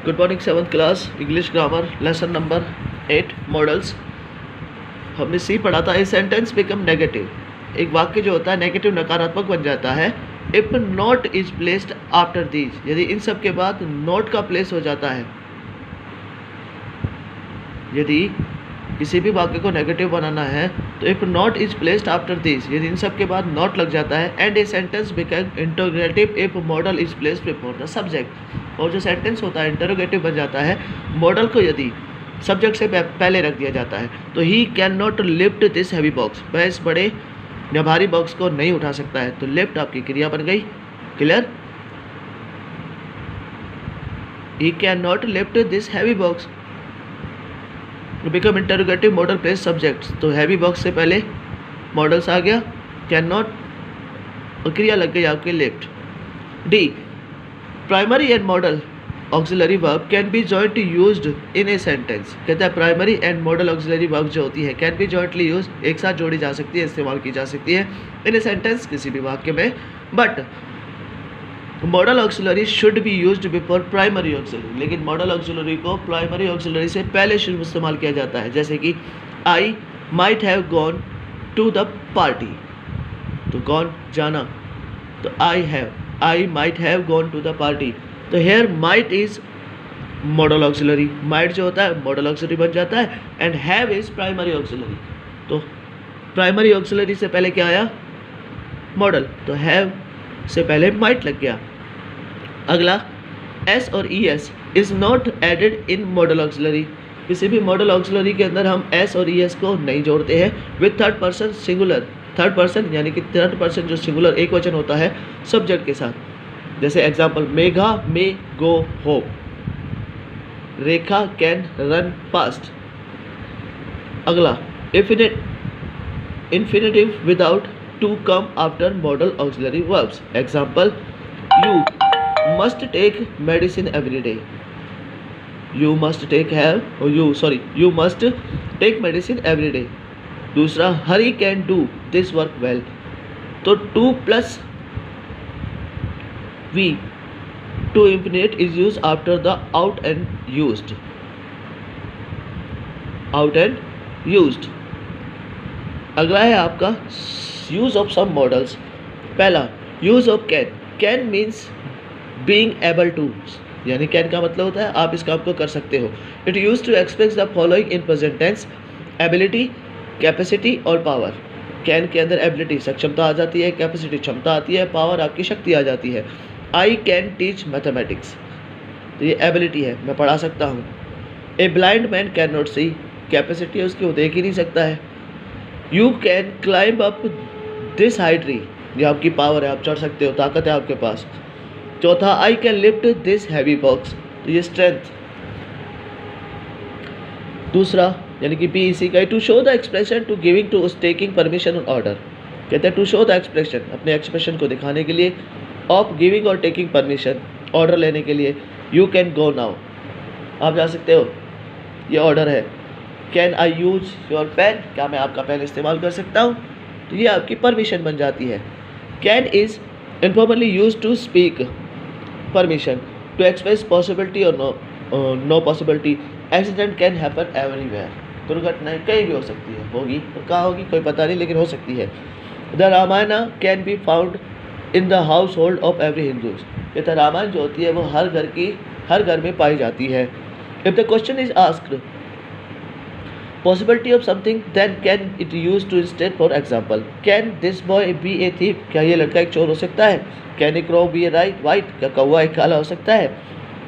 Good morning 7th class English grammar lesson number 8 models. हमने सी पढ़ा था। ए सेंटेंस बिकम नेगेटिव, एक वाक्य जो होता है नेगेटिव नकारात्मक बन जाता है if not is placed after these, यदि इन सब के बाद नॉट का प्लेस हो जाता है। यदि किसी भी वाक्य को नेगेटिव बनाना है तो if not is placed after this, यदि इन सब के बाद नॉट लग जाता है। And a sentence become interrogative if model is placed before the subject, और जो सेंटेंस होता है इंटरोगेटिव बन जाता है मॉडल को यदि सब्जेक्ट से पहले रख दिया जाता है। तो he can not lift this heavy box, वह इस बड़े या भारी बॉक्स को नहीं उठा सकता है। तो लिफ्ट आपकी क्रिया बन गई। Clear? He can not lift this heavy box become interrogative model place subjects, तो हैवी बॉक्स से पहले मॉडल्स आ गया, कैन नॉट और क्रिया लग गई आपके lift. D, primary and model auxiliary verb can be joint used in a sentence. कहता है primary and model auxiliary verb जो होती है कैन बी जॉइंटली यूज, एक साथ जोड़ी जा सकती है, इस्तेमाल की जा सकती है इन ए सेंटेंस किसी भी वाक्य में। But modal auxiliary should be used before primary auxiliary, लेकिन मॉडल ऑक्सिलरी को प्राइमरी ऑक्सिलरी से पहले शुरू इस्तेमाल किया जाता है। जैसे कि I might have gone to the party, तो गॉन जाना, तो I might have gone to the party. तो here might is modal auxiliary, might जो होता है मॉडल ऑक्सिलरी बन जाता है, and have is primary auxiliary. तो प्राइमरी ऑक्सिलरी से पहले क्या आया? मॉडल, तो हैव से पहले माइट लग गया। अगला, एस और E S is not added in modal auxiliary, किसी भी मॉडल ऑक्सिलरी के अंदर हम एस और ई एस को नहीं जोड़ते हैं with third person singular, third person यानी कि थर्ड पर्सन जो सिंगुलर एक वचन होता है सब्जेक्ट के साथ। जैसे example, Megha may go home, Rekha can run fast. अगला, infinitive without to come after modal auxiliary verbs. Example, you must take medicine every day, you must take medicine every day। दूसरा, हरी can do this work well, तो to plus v to infinite is used after the out and used। अगला है आपका use of some modals. पहला, use of can means being able to, यानी can का मतलब होता है आप इस काम को कर सकते हो। It use to express the following in present tense, ability, capacity और पावर। कैन के अंदर एबिलिटी सक्षमता आ जाती है, कैपेसिटी क्षमता आती है, पावर आपकी शक्ति आ जाती है। आई कैन टीच मैथमेटिक्स, तो ये एबिलिटी है, मैं पढ़ा सकता हूँ। A blind man can not see, capacity है उसकी, वो देख ही नहीं सकता है। You can climb up this high tree, ये आपकी पावर है, आप चढ़ सकते हो, ताकत है आपके पास। चौथा, I can lift this heavy box, तो ये स्ट्रेंथ। दूसरा यानी कि बी इसी का, to show the expression to giving to taking permission और ऑर्डर। कहते हैं टू शो द एक्सप्रेशन, अपने एक्सप्रेशन को दिखाने के लिए, ऑफ गिविंग और टेकिंग परमिशन, ऑर्डर लेने के लिए। यू कैन गो नाउ, आप जा सकते हो, ये ऑर्डर है। Can I use your pen, क्या मैं आपका पेन इस्तेमाल कर सकता हूँ, तो ये आपकी परमिशन बन जाती है। Can is informally use to speak permission, to express possibility और no possibility. Accident can happen everywhere, दुर्घटनाएं कहीं भी हो सकती है, होगी और कहाँ होगी कोई पता नहीं, लेकिन हो सकती है। The Ramayana can be found in the household of every Hindus, ये तो रामायण जो होती है वो हर घर में पाई जाती है। If the question is asked possibility of something, then can it used to instead, for example, can this boy be a thief, क्या ये लड़का एक चोर हो सकता है। can a crow be a white, क्या कौवा एक काला हो सकता है।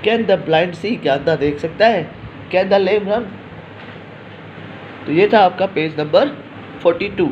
can the blind see, क्या अंधा देख सकता है। can the lame run। तो ये था आपका पेज नंबर 42।